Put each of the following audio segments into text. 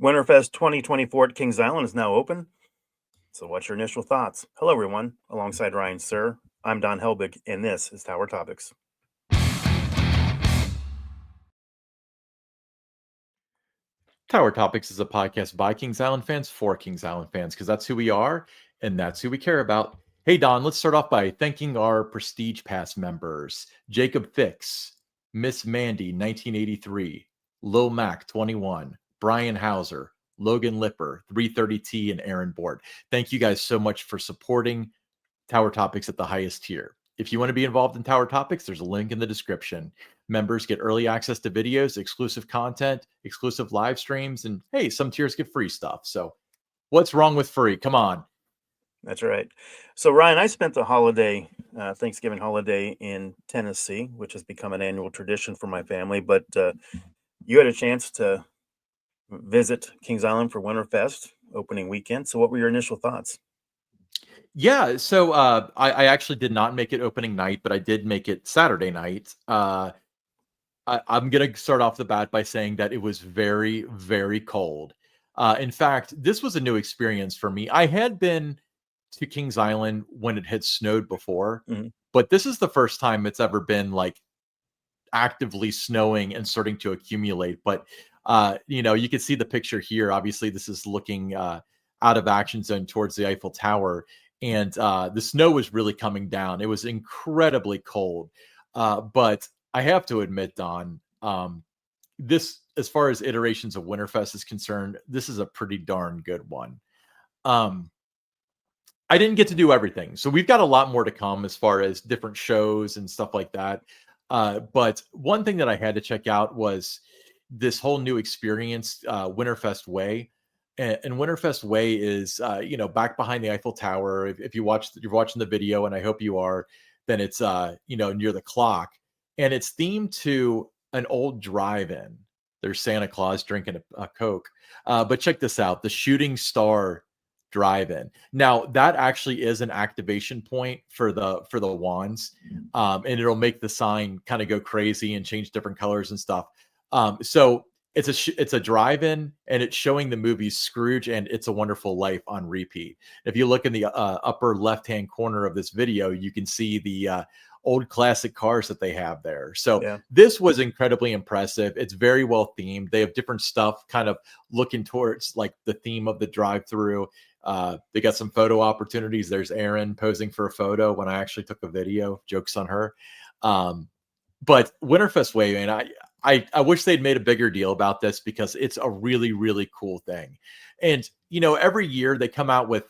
WinterFest 2024 at Kings Island is now open. So, what's your initial thoughts? Hello, everyone. Alongside Ryan Sir, I'm Don Helbig, and this is Tower Topics. Tower Topics is a podcast by Kings Island fans for Kings Island fans because that's who we are and that's who we care about. Hey, Don, let's start off by thanking our Prestige Pass members Jacob Fix, Miss Mandy, 1983, Lil Mac, 21, Brian Hauser, Logan Lipper, 330T, and Aaron Board. Thank you guys so much for supporting Tower Topics at the highest tier. If you want to be involved in Tower Topics, there's a link in the description. Members get early access to videos, exclusive content, exclusive live streams, and hey, some tiers get free stuff. So, what's wrong with free? Come on. That's right. So, Ryan, I spent the Thanksgiving holiday in Tennessee, which has become an annual tradition for my family. But you had a chance to visit Kings Island for WinterFest opening weekend. So, what were your initial thoughts? Yeah, so I actually did not make it opening night, but I did make it Saturday night. I'm going to start off the bat by saying that it was very, very cold. In fact, this was a new experience for me. I had been to Kings Island when it had snowed before, Mhm. but this is the first time it's ever been like actively snowing and starting to accumulate. But you can see the picture here. Obviously, this is looking out of action zone towards the Eiffel Tower, and the snow was really coming down. It was incredibly cold, but I have to admit, Don, this, as far as iterations of Winterfest is concerned, this is a pretty darn good one. Um, I didn't get to do everything, so we've got a lot more to come as far as different shows and stuff like that. But one thing that I had to check out was this whole new experience, Winterfest Way. And Winterfest Way is, back behind the Eiffel Tower. If you're watching the video, and I hope you are, then it's, near the clock, and it's themed to an old drive-in. There's Santa Claus drinking a Coke. But check this out: the Shooting Star Drive-in. Now that actually is an activation point for the wands, and it'll make the sign kind of go crazy and change different colors and stuff. So it's a drive-in, and it's showing the movies Scrooge and It's a Wonderful Life on repeat. If you look in the upper left-hand corner of this video, you can see the old classic cars that they have there. So Yeah. this was incredibly impressive. It's very well themed. They have different stuff kind of looking towards like the theme of the drive-through. They got some photo opportunities. There's Erin posing for a photo when I actually took a video. Jokes on her. But Winterfest Way, man, I wish they'd made a bigger deal about this because it's a really, really cool thing. And every year they come out with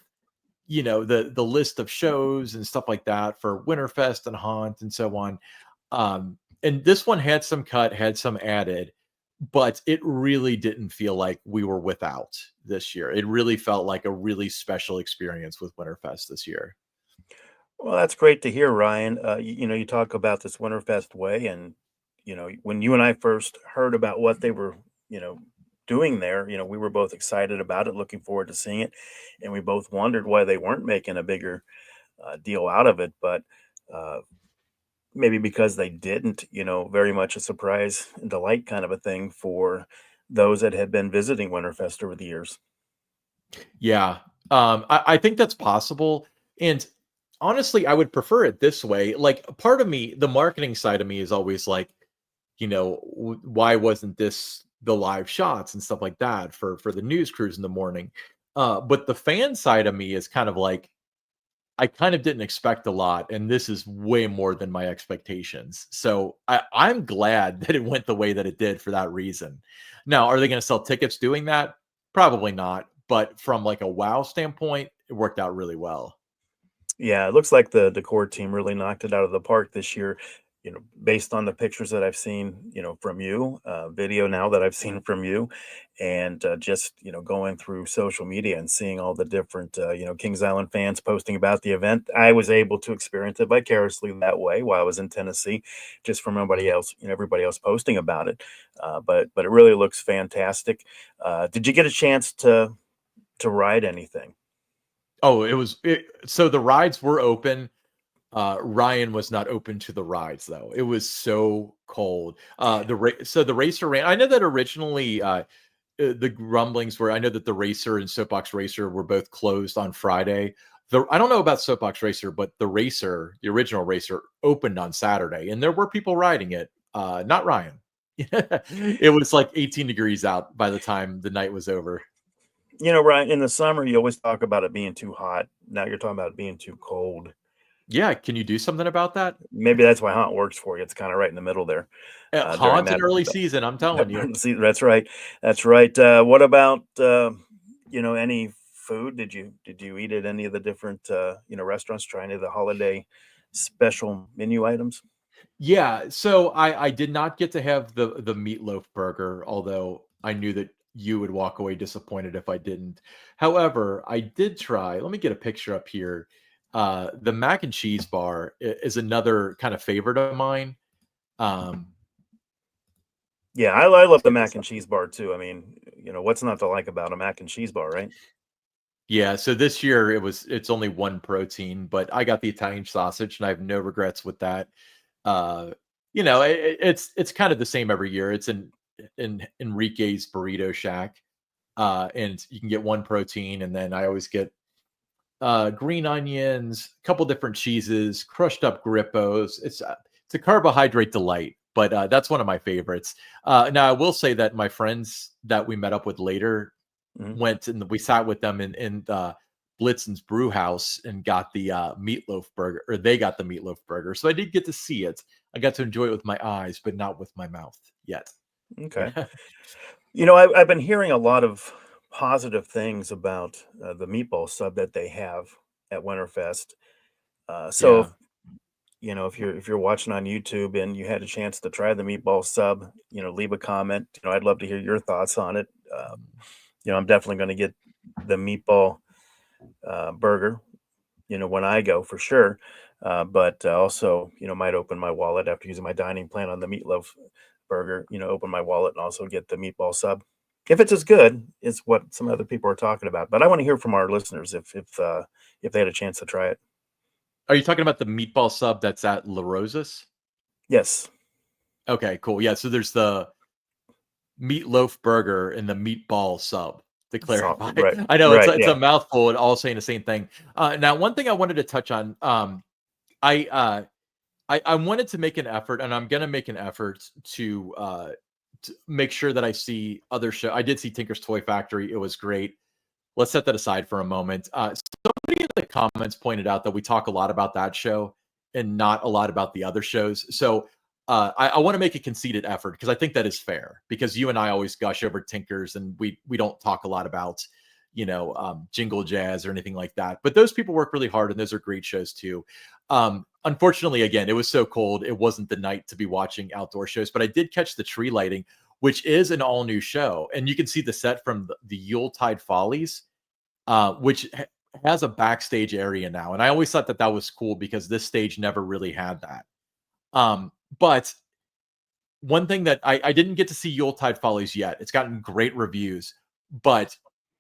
the list of shows and stuff like that for Winterfest and Haunt and so on. And this one had some cut, had some added, but it really didn't feel like we were without this year. It really felt like a really special experience with Winterfest this year. Well, that's great to hear, Ryan. You talk about this WinterFest Way, and when you and I first heard about what they were, doing there, we were both excited about it, looking forward to seeing it, and we both wondered why they weren't making a bigger deal out of it. But uh, maybe because they didn't, very much a surprise and delight kind of a thing for those that had been visiting Winterfest over the years. Yeah. I think that's possible. And honestly, I would prefer it this way. Like, part of me, the marketing side of me is always like, why wasn't this the live shots and stuff like that for the news crews in the morning? But the fan side of me is kind of like, I kind of didn't expect a lot, and this is way more than my expectations. So I'm glad that it went the way that it did for that reason. Now, are they going to sell tickets doing that? Probably not. But from like a wow standpoint, it worked out really well. Yeah, it looks like the core team really knocked it out of the park this year. Based on the pictures that I've seen, from you, video now that I've seen from you, and just going through social media and seeing all the different Kings Island fans posting about the event. I was able to experience it vicariously that way while I was in Tennessee, just from everybody else posting about it. But it really looks fantastic. Did you get a chance to ride anything? Oh, so the rides were open. Ryan was not open to the rides though. It was so cold. So the racer ran. I know that originally the rumblings were, I know that the Racer and Soapbox Racer were both closed on Friday. I don't know about Soapbox Racer, but the Racer, the original Racer, opened on Saturday, and there were people riding it. Not Ryan. It was like 18 degrees out by the time the night was over. Right, in the summer, you always talk about it being too hot. Now you're talking about it being too cold. Yeah, can you do something about that? Maybe that's why haunt works for you. It's kinda right in the middle there, during Haunt in that early season, I'm telling you. see, that's right. That's right. What about, any food? Did you eat at any of the different, restaurants, try any of the holiday special menu items? Yeah, so I did not get to have the meatloaf burger, although I knew that you would walk away disappointed if I didn't. However, I did try. Let me get a picture up here. The mac and cheese bar is another kind of favorite of mine. Um, Yeah, I love let's the get mac this and up here. cheese bar too. I mean, what's not to like about a mac and cheese bar, right? Yeah, so this year it's only one protein, but I got the Italian sausage and I have no regrets with that. Uh, it's kind of the same every year. It's in Enrique's Burrito Shack. And you can get one protein, and then I always get green onions, a couple different cheeses, crushed up grippos. It's a carbohydrate delight, but that's one of my favorites. Now I will say that my friends that we met up with later Mhm. went and we sat with them in Blitzen's brew house and got the meatloaf burger, or they got the meatloaf burger. So I did get to see it. I got to enjoy it with my eyes, but not with my mouth yet. Okay. Yeah. I've been hearing a lot of positive things about the meatball sub that they have at Winterfest. So Yeah. if you're watching on YouTube and you had a chance to try the meatball sub, leave a comment. I'd love to hear your thoughts on it. I'm definitely going to get the meatball burger. When I go for sure. But also, might open my wallet after using my dining plan on the meatloaf burger. Open my wallet and also get the meatball sub. If it's as good as what some other people are talking about, but I want to hear from our listeners if they had a chance to try it. Are you talking about the meatball sub that's at La Rosa's? Yes, Okay, cool. Yeah, so there's the meatloaf burger and the meatball sub, to so clarify. right, I know it's right, it's yeah. a mouthful and all saying the same thing. Now one thing I wanted to touch on, I, uh, I wanted to make an effort, and I'm gonna make an effort to make sure that I see other show. I did see Tinker's Toy Factory, it was great. Let's set that aside for a moment. Somebody in the comments pointed out that we talk a lot about that show and not a lot about the other shows. So I want to make a conceited effort because I think that is fair. Because you and I always gush over Tinkers, and we don't talk a lot about Jingle Jazz or anything like that. But those people work really hard, and those are great shows too. Unfortunately, again, it was so cold; it wasn't the night to be watching outdoor shows. But I did catch the tree lighting, which is an all new show, and you can see the set from the Yuletide Follies, which has a backstage area now. And I always thought that that was cool because this stage never really had that. But one thing that I didn't get to see Yuletide Follies yet. It's gotten great reviews, but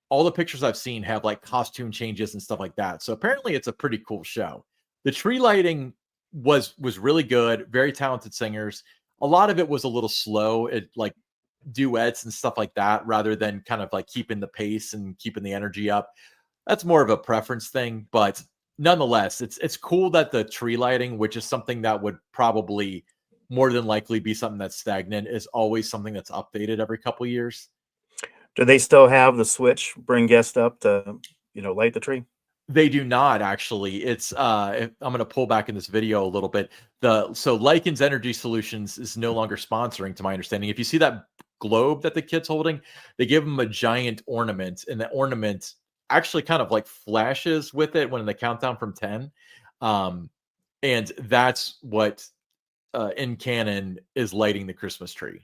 all the pictures I've seen have like costume changes and stuff like that. So apparently it's a pretty cool show. The tree lighting was really good, very talented singers. A lot of it was a little slow. It like duets and stuff like that rather than kind of like keeping the pace and keeping the energy up. That's more of a preference thing, but nonetheless, it's cool that the tree lighting, which is something that would probably more than likely be something that's stagnant, is always something that's updated every couple years. Do they still have the switch? Bring guests up to light the tree. They do not actually. I'm going to pull back in this video a little bit. The so Lycan's Energy Solutions is no longer sponsoring, to my understanding. If you see that globe that the kid's holding, they give him a giant ornament, and the ornament actually kind of like flashes with it when the countdown from 10. Um, and that's what in canon is lighting the Christmas tree.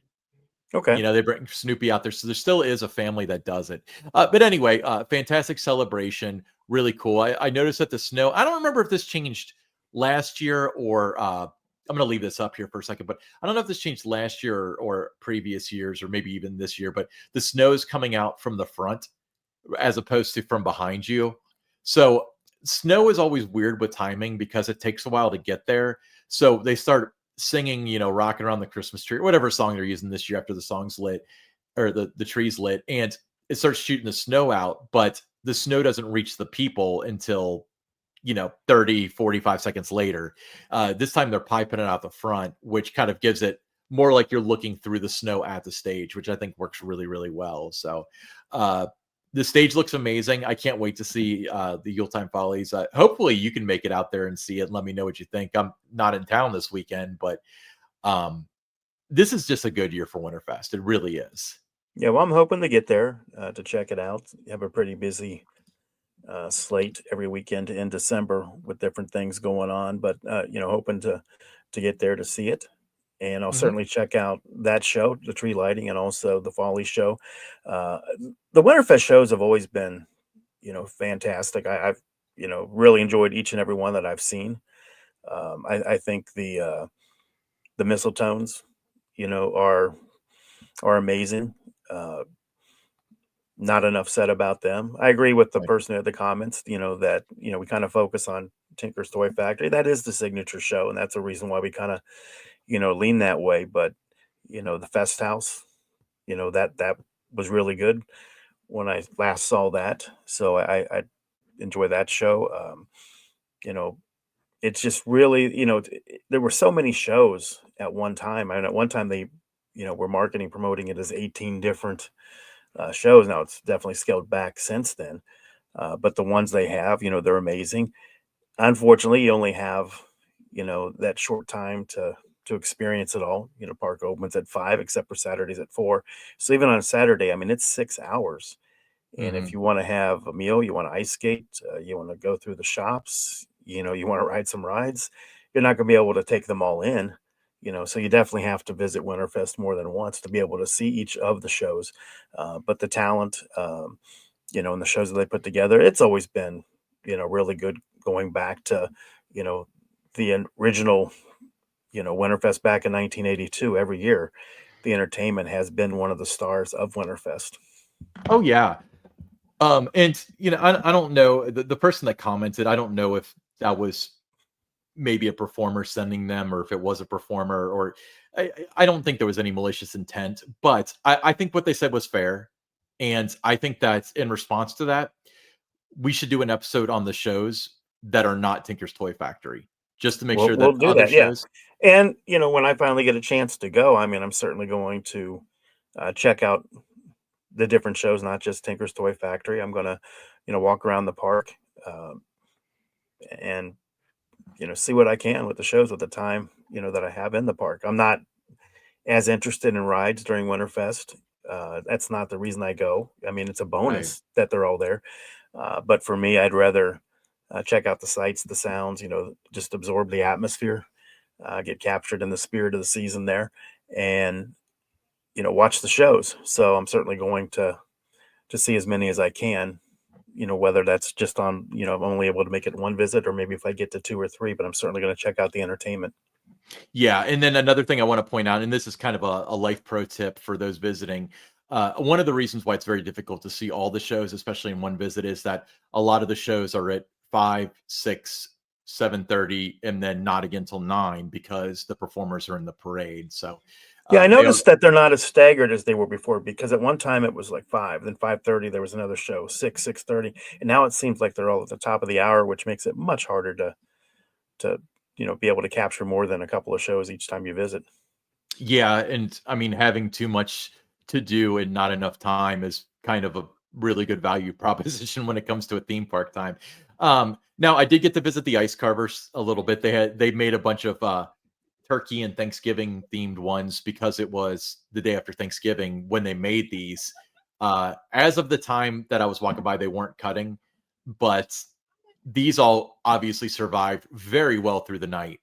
Okay. They bring Snoopy out there, so there still is a family that does it. But anyway, fantastic celebration, really cool. I noticed that the snow. I don't remember if this changed last year or. I'm going to leave this up here for a second, but I don't know if this changed last year or previous years, or maybe even this year. But the snow is coming out from the front as opposed to from behind you. So snow is always weird with timing because it takes a while to get there. So they start singing, rocking around the Christmas tree, or whatever song they're using this year after the song's lit. or the trees lit, and it starts shooting the snow out, but the snow doesn't reach the people until 30, 45 seconds later. This time they're piping it out the front, which kind of gives it more like you're looking through the snow at the stage, which I think works really, really well. So uh, the stage looks amazing. I can't wait to see the Yuletime Follies. Hopefully you can make it out there and see it and let me know what you think. I'm not in town this weekend, but um, this is just a good year for Winterfest. It really is. Yeah, well, I'm hoping to get there to check it out. Have a pretty busy slate every weekend in December with different things going on, but hoping to get there to see it. And I'll Mhm. certainly check out that show, the tree lighting, and also the Folly show. Uh, the Winterfest shows have always been, fantastic. I've, really enjoyed each and every one that I've seen. I think the mistletones, are amazing. Uh, Not enough said about them. I agree with the Right. person at the comments, that, we kind of focus on Tinker's Toy Factory. That is the signature show, and that's a reason why we kind of, lean that way. But, the Fest House, that was really good when I last saw that. So I enjoy that show. You know, it's just really, there were so many shows at one time. And at one time they, were marketing, promoting it as 18 different shows. Now it's definitely scaled back since then. But the ones they have, they're amazing. Unfortunately, you only have, that short time to experience it all. Park opens at 5, except for Saturdays at 4. So even on a Saturday, I mean, it's 6 hours. And if Mhm. you want to have a meal, you want to ice skate, you want to go through the shops, you want to ride some rides, you're not going to be able to take them all in. So you definitely have to visit Winterfest more than once to be able to see each of the shows. But the talent, and the shows that they put together, it's always been, really good going back to, you know, the original, Winterfest back in 1982. Every year, the entertainment has been one of the stars of Winterfest. Oh yeah. And I don't know the person that commented. I don't know if that was maybe a performer sending them, or if it was a performer, or I don't think there was any malicious intent. But I think what they said was fair, and I think that in response to that, we should do an episode on the shows that are not Tinker's Toy Factory, just to make We'll sure we'll that do other that, yeah. shows. And, when I finally get a chance to go, I mean, I'm certainly going to, check out the different shows, not just Tinker's Toy Factory. I'm gonna, walk around the park, um, and, see what I can with the shows with the time, that I have in the park. I'm not as interested in rides during Winterfest. That's not the reason I go. I mean, it's a Right. bonus that they're all there. But for me, I'd rather, check out the sights, the sounds, just absorb the atmosphere, get captured in the spirit of the season there, and watch the shows. So I'm certainly going to see as many as I can. Whether that's just on, I'm only able to make it one visit, or maybe if I get to two or three. But I'm certainly going to check out the entertainment. Yeah, and then another thing I want to point out, and this is kind of a life pro tip for those visiting. One of the reasons why it's very difficult to see all the shows, especially in one visit, is that a lot of the shows are at 5, 6, 7:30, and then not again till 9 because the performers are in the parade. So Yeah, I they are. noticed that they're not as staggered as they were before, because at one time it was like 5, then 5:30 there was another show, 6, 6:30, and now it seems like they're all at the top of the hour, which makes it much harder to be able to capture more than a couple of shows each time you visit. Yeah, and I mean, having too much to do and not enough time is kind of a really good value proposition when it comes to a theme park time. Now I did get to visit the ice carvers a little bit. They made a bunch of turkey and Thanksgiving themed ones because it was the day after Thanksgiving when they made these. As of the time that I was walking by, they weren't cutting, but these all obviously survived very well through the night.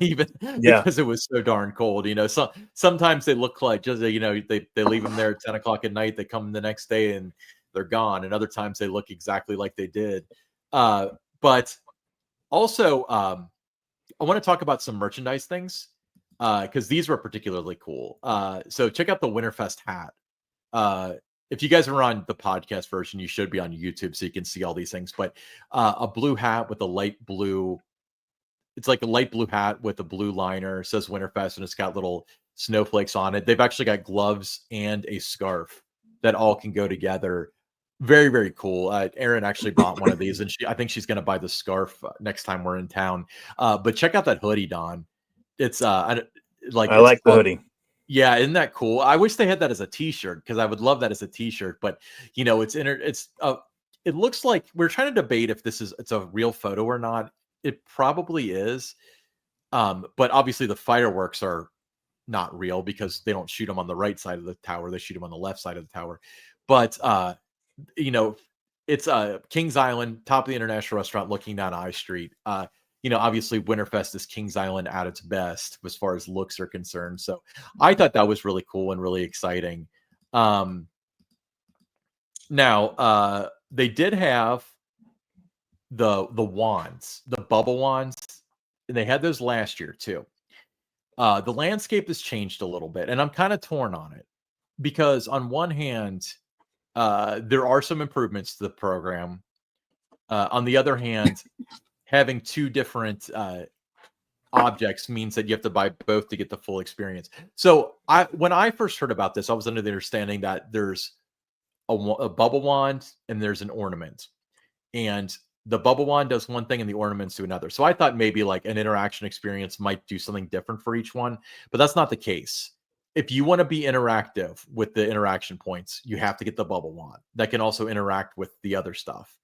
Even Yeah. because it was so darn cold, so sometimes they look like just, they leave them there at 10 o'clock at night, they come the next day and they're gone, and other times they look exactly like they did. Uh, but also, I want to talk about some merchandise things, because these were particularly cool. So check out the Winterfest hat. Uh, if you guys are on the podcast version, you should be on YouTube so you can see all these things. But a blue hat with a light blue, it's like a light blue hat with a blue liner, it says Winterfest, and it's got little snowflakes on it. They've actually got gloves and a scarf that all can go together. Very, very cool. Erin actually bought one of these, and I think she's going to buy the scarf next time we're in town. But check out that hoodie, Don. It's I it's like the hoodie. yeah, isn't that cool? I wish they had that as a T-shirt because I would love that as a T-shirt. But it looks like we're trying to debate if it's a real photo or not. It probably is. But obviously the fireworks are not real because they don't shoot them on the right side of the tower; they shoot them on the left side of the tower. But you know, it's Kings Island, top of the International Restaurant, looking down I Street. Obviously WinterFest is Kings Island at its best as far as looks are concerned. So I thought that was really cool and really exciting. Now they did have the wands, the bubble wands, and they had those last year too. The landscape has changed a little bit, and I'm kind of torn on it because on one hand, there are some improvements to the program. On the other hand, having two different objects means that you have to buy both to get the full experience. So when I first heard about this, I was under the understanding that there's a bubble wand and there's an ornament, and the bubble wand does one thing and the ornaments do another. So I thought maybe like an interaction experience might do something different for each one, but that's not the case. If you want to be interactive with the interaction points, you have to get the bubble wand that can also interact with the other stuff.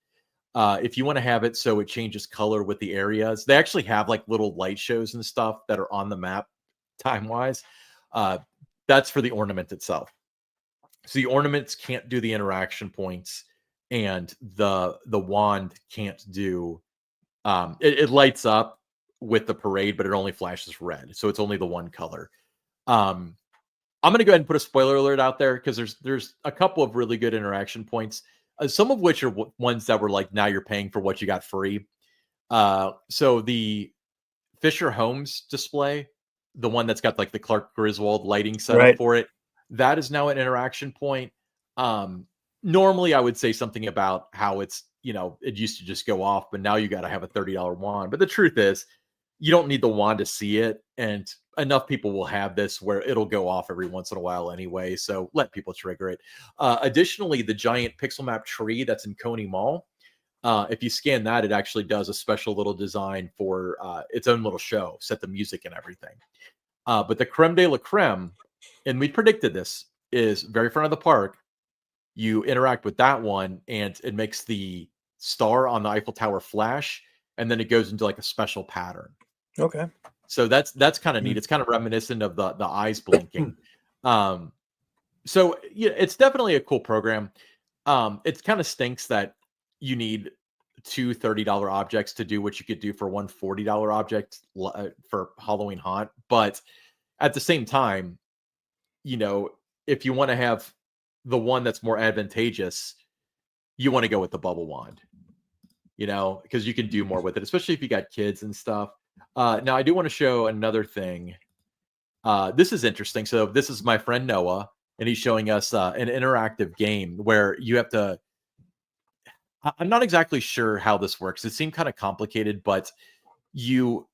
If you want to have it so it changes color with the areas, they actually have like little light shows and stuff that are on the map time wise. That's for the ornament itself. So the ornaments can't do the interaction points, and the wand can't do. It lights up with the parade, but it only flashes red, so it's only the one color. I'm going to go ahead and put a spoiler alert out there because there's a couple of really good interaction points, some of which are ones that were like now you're paying for what you got free. So the Fisher Homes display, the one that's got like the Clark Griswold lighting setup Right. for it, that is now an interaction point. Normally I would say something about how it used to just go off, but now you got to have a $30 wand. But the truth is, you don't need the wand to see it, and enough people will have this where it'll go off every once in a while anyway. So let people trigger it. Additionally, the giant pixel map tree that's in Coney Mall. If you scan that, it actually does a special little design for its own little show, set the music and everything. But the creme de la creme, and we predicted this, is very front of the park. You interact with that one, and it makes the star on the Eiffel Tower flash, and then it goes into like a special pattern. Okay. So that's kind of neat. It's kind of reminiscent of the eyes blinking. So yeah, it's definitely a cool program. It kind of stinks that you need two $30 objects to do what you could do for one $40 object for Halloween Haunt. But at the same time, if you want to have the one that's more advantageous, you want to go with the bubble wand, because you can do more with it, especially if you got kids and stuff. Now, I do want to show another thing. This is interesting. So this is my friend Noah, and he's showing us an interactive game where you have to. I'm not exactly sure how this works. It seemed kind of complicated, but you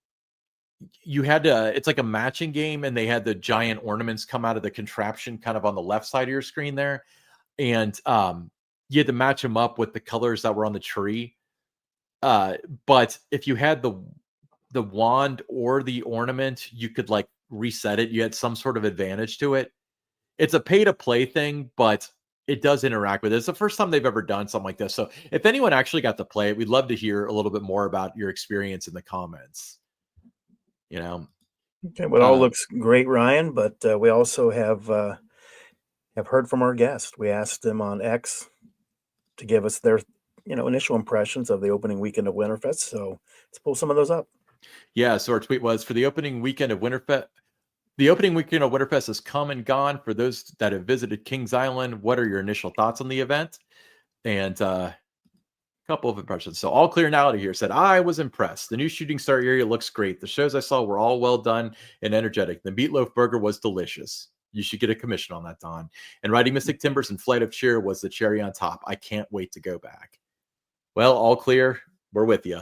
had to. It's like a matching game, and they had the giant ornaments come out of the contraption, kind of on the left side of your screen there, and you had to match them up with the colors that were on the tree. But if you had the wand or the ornament, you could like reset it. You had some sort of advantage to it. It's a pay to play thing, but it does interact with it. It's the first time they've ever done something like this. So if anyone actually got to play it, we'd love to hear a little bit more about your experience in the comments. Okay. Well, it all looks great, Ryan. But we also have heard from our guest. We asked them on X to give us their initial impressions of the opening weekend of WinterFest. So let's pull some of those up. Yeah. So our tweet was, for the opening weekend of WinterFest. The opening weekend of WinterFest has come and gone. For those that have visited Kings Island, what are your initial thoughts on the event? And a couple of impressions. So all clear now here said, I was impressed. The new shooting star area looks great. The shows I saw were all well done and energetic. The meatloaf burger was delicious. You should get a commission on that, Don. And Riding Mystic Timbers and Flight of Cheer was the cherry on top. I can't wait to go back. Well, all clear. We're with you.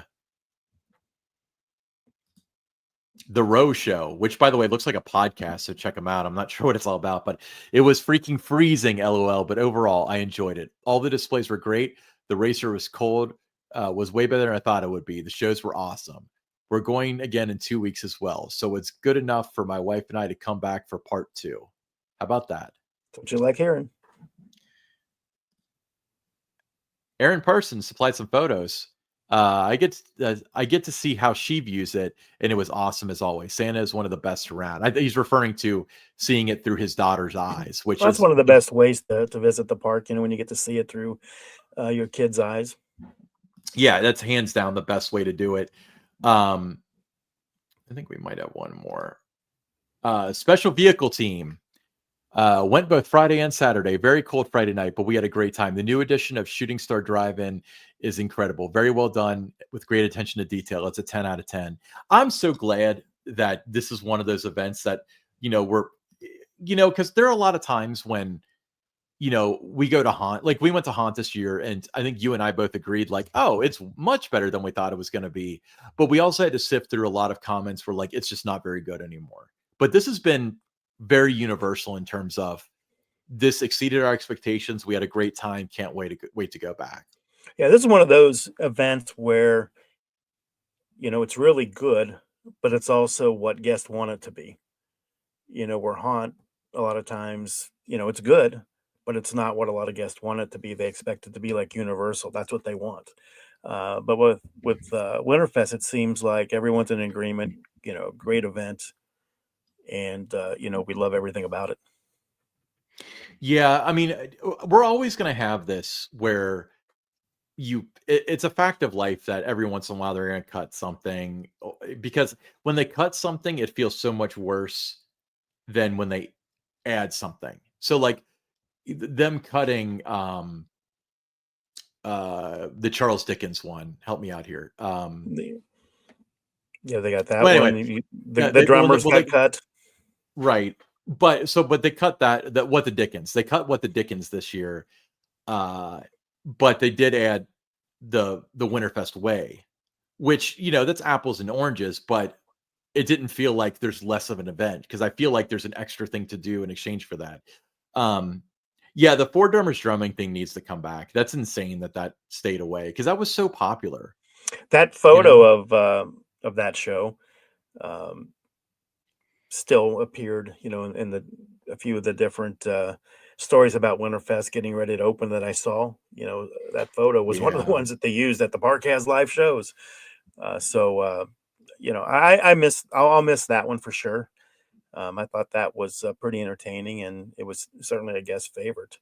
The Row Show, which by the way looks like a podcast, so check them out. I'm not sure what it's all about, but it was freaking freezing, lol. But overall, I enjoyed it. All the displays were great. The racer was cold, was way better than I thought it would be. The shows were awesome. We're going again in 2 weeks as well, so it's good enough for my wife and I to come back for part two. How about that? That's what you like hearing. Erin Parsons supplied some photos. I get to see how she views it, and it was awesome as always. Santa is one of the best around. I think he's referring to seeing it through his daughter's eyes, which Well, that's is one of the best ways to visit the park, when you get to see it through your kids' eyes. yeah, that's hands down the best way to do it. Um, I think we might have one more. Special vehicle team. Went both Friday and Saturday. Very cold Friday night, but we had a great time. The new edition of Shooting Star Drive-In is incredible. Very well done with great attention to detail. It's a 10 out of 10. I'm so glad that this is one of those events that, we're, because there are a lot of times when, we go to Haunt, like we went to Haunt this year, and I think you and I both agreed, like, oh, it's much better than we thought it was going to be. But we also had to sift through a lot of comments where, like, it's just not very good anymore. But this has been very universal in terms of this exceeded our expectations. We had a great time. Can't wait to go back. Yeah, this is one of those events where it's really good, but it's also what guests want it to be. Where Haunt, a lot of times, it's good, but it's not what a lot of guests want it to be. They expect it to be like Universal. That's what they want. But with Winterfest, it seems like everyone's in agreement. Great event, and we love everything about it. Yeah, I mean, we're always going to have this where it's a fact of life that every once in a while they're going to cut something, because when they cut something, it feels so much worse than when they add something. So like them cutting the Charles Dickens one. Help me out here. Yeah, they got that Well, one. anyway, The drummers got they cut. right, but they cut that what the Dickens. They cut what the Dickens this year, uh, but they did add the Winterfest way, which that's apples and oranges, but it didn't feel like there's less of an event because I feel like there's an extra thing to do in exchange for that. Um, yeah, the four drummers drumming thing needs to come back. That's insane that stayed away because that was so popular. That You photo know, of that show um, still appeared, in the a few of the different stories about Winterfest getting ready to open that I saw. That photo was one of the yeah. ones that they used at the park has live shows. So I'll miss that one for sure. I thought that was pretty entertaining, and it was certainly a guest favorite.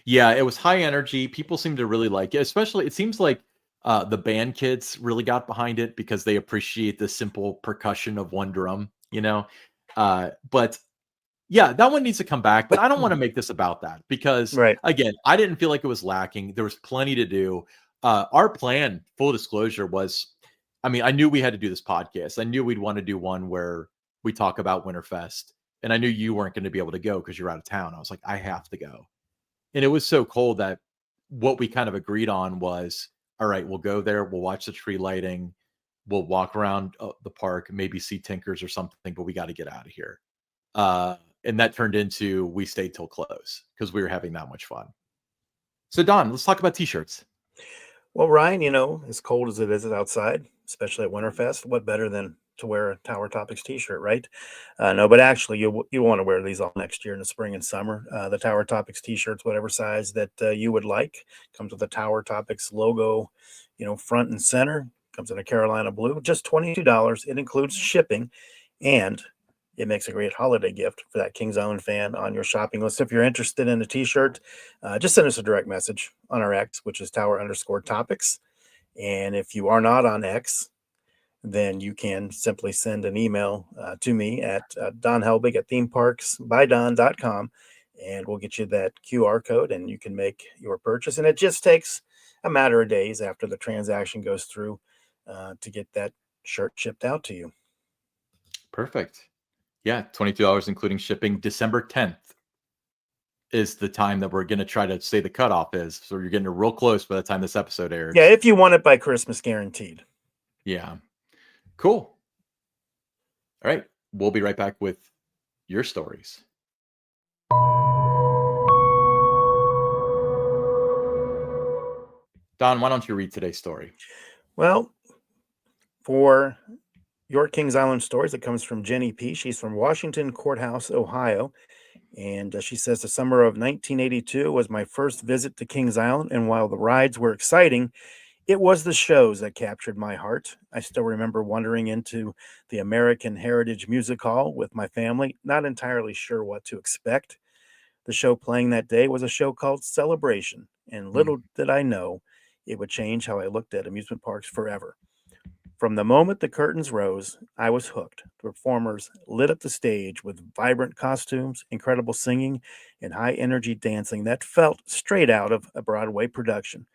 Yeah, it was high energy. People seem to really like it. Especially, it seems like the band kids really got behind it because they appreciate the simple percussion of one drum. But yeah, that one needs to come back. But I don't want to make this about that because, Right. again, I didn't feel like it was lacking. There was plenty to do. Our plan, full disclosure, was, I mean, I knew we had to do this podcast. I knew we'd want to do one where we talk about Winterfest, and I knew you weren't going to be able to go because you're out of town. I was like, I have to go. And it was so cold that what we kind of agreed on was, all right, we'll go there, we'll watch the tree lighting, we'll walk around the park, maybe see Tinkers or something, but we got to get out of here. And that turned into we stayed till close because we were having that much fun. So Don, let's talk about t-shirts. Well, Ryan, as cold as it is outside, especially at Winterfest, what better than to wear a Tower Topics T-shirt, right? No, but actually, you want to wear these all next year in the spring and summer. The Tower Topics T-shirts, whatever size that you would like, comes with the Tower Topics logo, front and center. Comes in a Carolina blue, just $22. It includes shipping, and it makes a great holiday gift for that Kings Island fan on your shopping list. If you're interested in a T-shirt, just send us a direct message on our X, which is Tower_Topics. And if you are not on X, then you can simply send an email to me at Don Helbig at themeparksbydon.com, and we'll get you that QR code and you can make your purchase. And it just takes a matter of days after the transaction goes through to get that shirt shipped out to you. Perfect. Yeah, $22 including shipping. December 10th is the time that we're going to try to say the cutoff is. So you're getting real close by the time this episode Yeah, airs. if you want it by Christmas, guaranteed. Yeah. Cool. All right. We'll be right back with your stories. Don, why don't you read today's story? Well, for your Kings Island stories, it comes from Jenny P. She's from Washington Courthouse, Ohio. And she says the summer of 1982 was my first visit to Kings Island. And while the rides were exciting, it was the shows that captured my heart. I still remember wandering into the American Heritage Music Hall with my family, not entirely sure what to expect. The show playing that day was a show called Celebration, and Mm, little did I know it would change how I looked at amusement parks forever. From the moment the curtains rose, I was hooked. The performers lit up the stage with vibrant costumes, incredible singing, and high energy dancing that felt straight out of a Broadway production.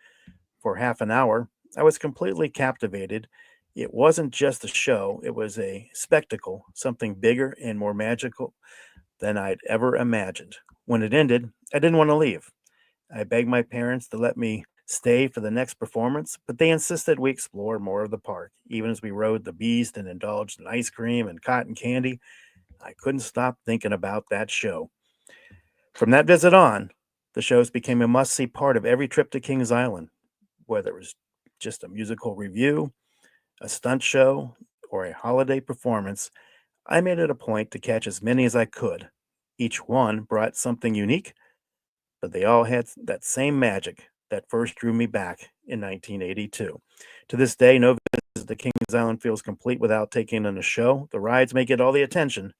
For half an hour, I was completely captivated. It wasn't just a show, it was a spectacle, something bigger and more magical than I'd ever imagined. When it ended, I didn't want to leave. I begged my parents to let me stay for the next performance, but they insisted we explore more of the park. Even as we rode the beast and indulged in ice cream and cotton candy, I couldn't stop thinking about that show. From that visit on, the shows became a must see part of every trip to Kings Island, whether it was just a musical review, a stunt show, or a holiday performance. I made it a point to catch as many as I could. Each one brought something unique, but they all had that same magic that first drew me back in 1982. To this day, no visit to Kings Island feels complete without taking in a show. The rides may get all the attention,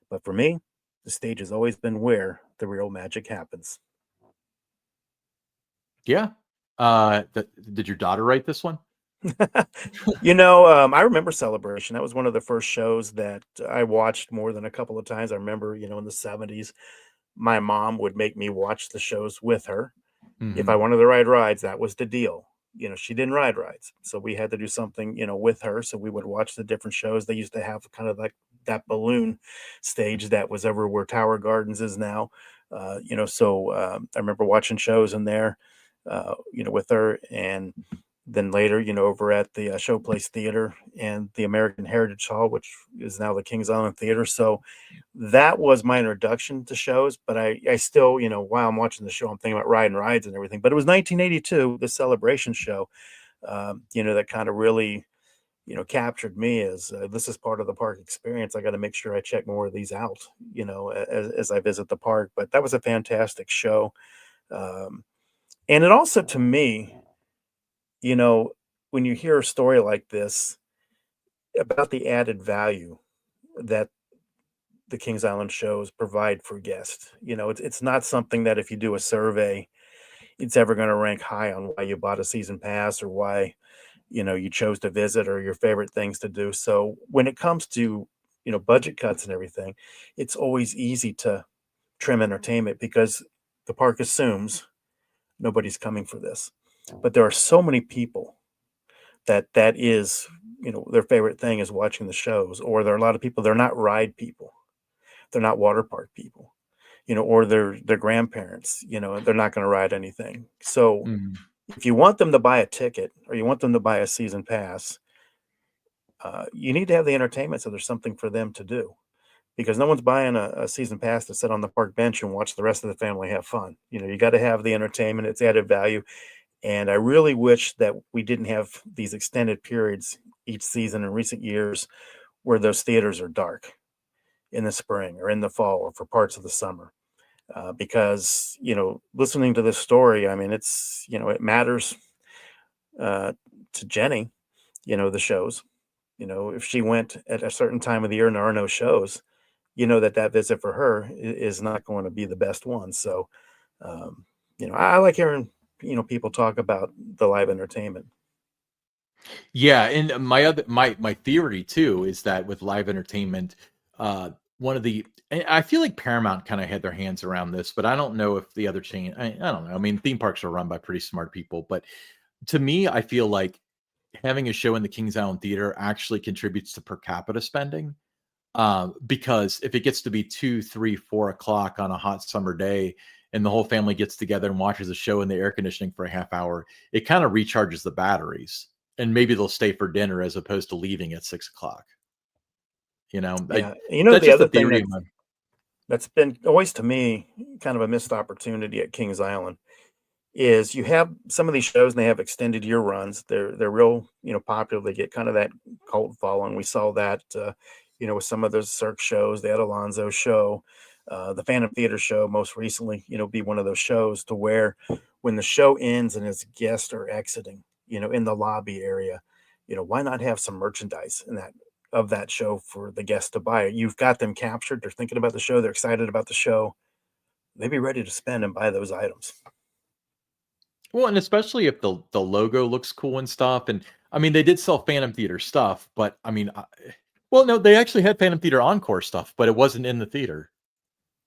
but for me, the stage has always been where the real magic happens. yeah. Did your daughter write this one? I remember Celebration. That was one of the first shows that I watched more than a couple of times. I remember, in the 70s, my mom would make me watch the shows with her. If I Hmm. wanted to ride rides, that was the deal. She didn't ride rides, so we had to do something, with her. So we would watch the different shows. They used to have kind of like that balloon stage that was over where Tower Gardens is now. I remember watching shows in there, with her, and then later, over at the Showplace Theater and the American Heritage Hall, which is now the Kings Island Theater. So that was my introduction to shows, but I still, while I'm watching the show, I'm thinking about riding rides and everything. But it was 1982, the Celebration show, that kind of really, captured me as this is part of the park experience. I got to make sure I check more of these out, as I visit the park. But that was a fantastic show. Um, and it also, to me, you know, when you hear a story like this about the added value that the Kings Island shows provide for guests. It's not something that if you do a survey, it's ever going to rank high on why you bought a season pass or why, you chose to visit or your favorite things to do. So when it comes to, budget cuts and everything, it's always easy to trim entertainment because the park assumes nobody's coming for this. But there are so many people that is, their favorite thing is watching the shows, or there are a lot of people, they're not ride people. They're not water park people, or their grandparents, they're not going to ride anything. So Hmm. if you want them to buy a ticket or you want them to buy a season pass, you need to have the entertainment so there's something for them to do because no one's buying a season pass to sit on the park bench and watch the rest of the family have fun. You got to have the entertainment, it's added value. And I really wish that we didn't have these extended periods each season in recent years where those theaters are dark in the spring or in the fall or for parts of the summer. Because listening to this story, I mean, it matters uh, to Jenny. The shows. If she went at a certain time of the year and there are no shows, that visit for her is not going to be the best one. So, I like hearing people talk about the live entertainment. Yeah, and my theory too is that with live entertainment, uh, one of the and I feel like Paramount kind of had their hands around this, but I don't know if the other chain. I don't know. I mean, theme parks are run by pretty smart people, but to me, I feel like having a show in the Kings Island Theater actually contributes to per capita spending. Because if it gets to be 2, 3, 4 o'clock on a hot summer day, and the whole family gets together and watches a show in the air conditioning for a half hour, it kind of recharges the batteries, and maybe they'll stay for dinner as opposed to leaving at 6 o'clock. Yeah. You know, That's the just a other thing theory of mine. that's been always to me kind of a missed opportunity at Kings Island is you have some of these shows and they have extended year runs. They're real, popular. They get kind of that cult following. We saw that, with some of those Cirque shows. They had Alonzo show, the Phantom Theater show most recently. Be one of those shows to where when the show ends and its guests are exiting, in the lobby area, why not have some merchandise in that show for the guests to buy? You've got them captured. They're thinking about the show. They're excited about the show. They'd be ready to spend and buy those items. Well, and especially if the logo looks cool and stuff, and I mean, they did sell Phantom Theater stuff, but I mean, well, no, they actually had Phantom Theater Encore stuff, but it wasn't in the theater.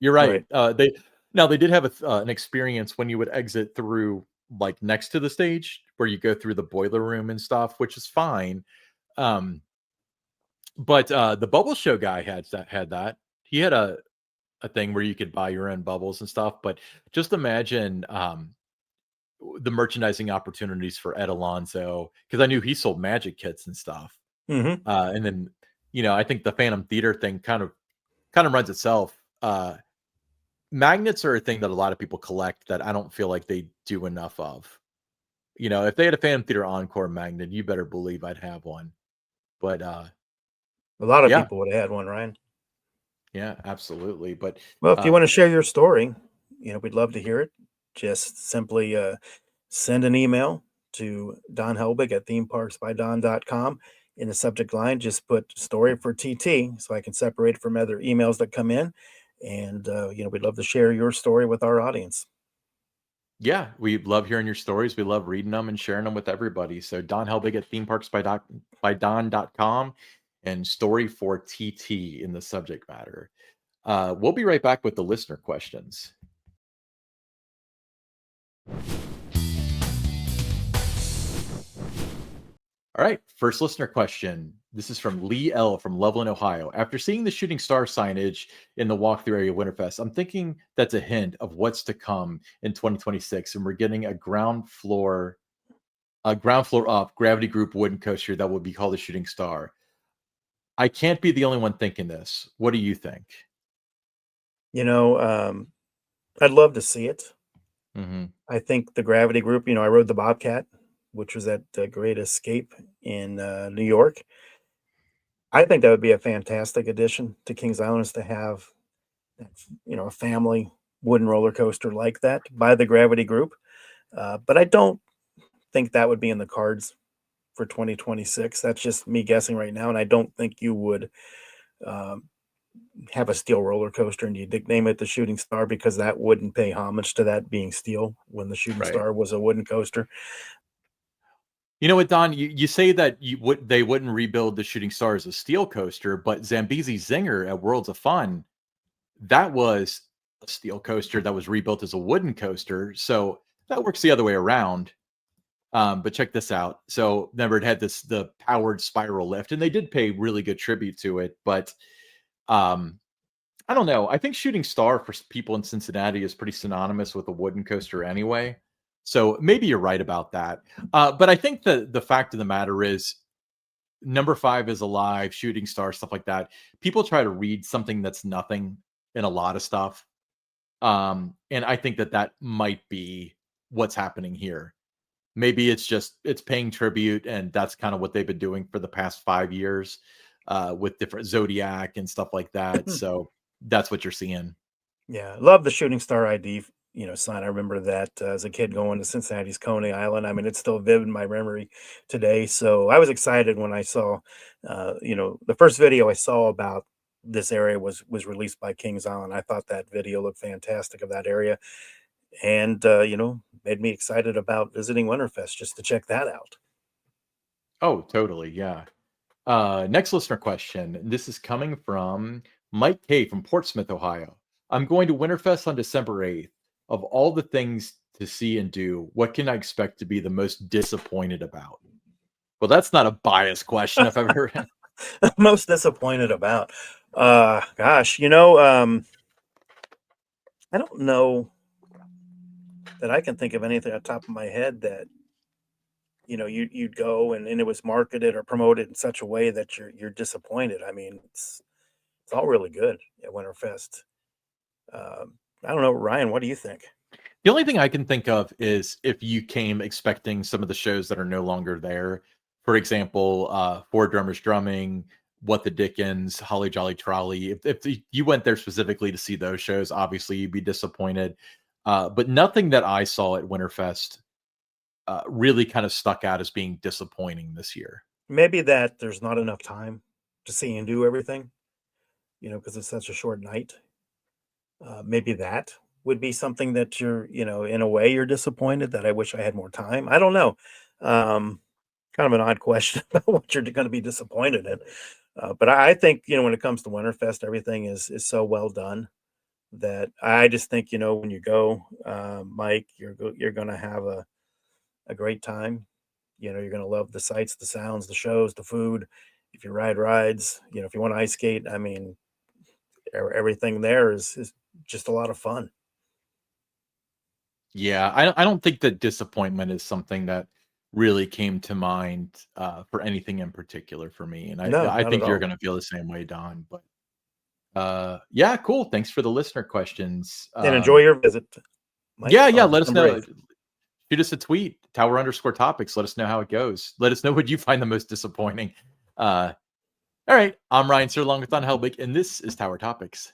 You're right. Right. They did have an experience when you would exit through like next to the stage where you go through the boiler room and stuff, which is fine. Um, but the bubble show guy had that. He had a thing where you could buy your own bubbles and stuff. But just imagine the merchandising opportunities for Ed Alonso, because I knew he sold magic kits and stuff. Hmm. And then, I think the Phantom Theater thing kind of runs itself. Magnets are a thing that a lot of people collect that I don't feel like they do enough of. If they had a Phantom Theater Encore magnet, you better believe I'd have one. But A lot of yeah, people would have had one, Ryan. yeah, absolutely. But Well, if you uh, want to share your story, we'd love to hear it. Just simply send an email to Don Helbig at themeparksbydon.com. In the subject line, just put story for TT so I can separate it from other emails that come in. And, we'd love to share your story with our audience. yeah, we love hearing your stories. We love reading them and sharing them with everybody. So Don Helbig at themeparksby Don.com and story for TT in the subject matter. We'll be right back with the listener questions. All right, first listener question. This is from Lee L from Loveland, Ohio. After seeing the shooting star signage in the walkthrough area of Winterfest, I'm thinking that's a hint of what's to come in 2026, and we're getting a ground floor up gravity group wooden coaster that would be called a shooting star. I can't be the only one thinking this. What do you think? You know, um, I'd love to see it. Hmm. I think the Gravity Group, I rode the Bobcat, which was at Great Escape in New York. I think that would be a fantastic addition to Kings Island to have, a family wooden roller coaster like that by the Gravity Group. But I don't think that would be in the cards for 2026. That's just me guessing right now, and I don't think you would um, have a steel roller coaster and you nickname it the Shooting Star because that wouldn't pay homage to that being steel when the Shooting Right. Star was a wooden coaster. You know what, Don? You say that they wouldn't rebuild the shooting star as a steel coaster, but Zambezi Zinger at Worlds of Fun, that was a steel coaster that was rebuilt as a wooden coaster. So that works the other way around. But check this out. So remember, it had the powered spiral lift, and they did pay really good tribute to it. But um, I don't know. I think Shooting Star for people in Cincinnati is pretty synonymous with a wooden coaster anyway. So maybe you're right about that. But I think the fact of the matter is, number five is alive, Shooting Star, stuff like that. People try to read something that's nothing in a lot of stuff. And I think that might be what's happening here. Maybe it's paying tribute, and that's kind of what they've been doing for the past 5 years with different Zodiac and stuff like that. So that's what you're seeing. Yeah, love the Shooting Star ID, sign. I remember that as a kid going to Cincinnati's Coney Island. I mean, it's still vivid in my memory today. So I was excited when I saw, the first video I saw about this area was released by Kings Island. I thought that video looked fantastic of that area, and made me excited about visiting Winterfest just to check that out. Oh, totally. Yeah. Next listener question. This is coming from Mike K from Portsmouth, Ohio. I'm going to Winterfest on December 8th. Of all the things to see and do, what can I expect to be the most disappointed about? Well, that's not a biased question if I've ever heard. Most disappointed about. Gosh, I don't know that I can think of anything on top of my head that you'd go and it was marketed or promoted in such a way that you're disappointed. I mean, it's all really good at Winterfest. I don't know, Ryan, what do you think? The only thing I can think of is if you came expecting some of the shows that are no longer there. For example, Four Drummers Drumming, What the Dickens, Holly Jolly Trolley. If you went there specifically to see those shows, obviously you'd be disappointed. But nothing that I saw at Winterfest really kind of stuck out as being disappointing this year. Maybe that there's not enough time to see and do everything, because it's such a short night. Maybe that would be something that you're, in a way you're disappointed that I wish I had more time. I don't know. Um, Kind of an odd question about what you're going to be disappointed in. But I think, when it comes to Winterfest, everything is so well done that I just think, when you go, Mike, you're going to have a great time. You're going to love the sights, the sounds, the shows, the food. If you ride rides, if you want to ice skate, I mean, everything there is just a lot of fun. Yeah, I don't think that disappointment is something that really came to mind for anything in particular for me, and I No, I not at think you're all. going to feel the same way, Don. But yeah, cool. Thanks for the listener questions. And enjoy your visit, Mike, Yeah, on let us December know. 8th. Shoot us a tweet, Tower_topics. Let us know how it goes. Let us know what you find the most disappointing. All right, I'm Ryan Sir, along with Don Helbig, and this is Tower Topics.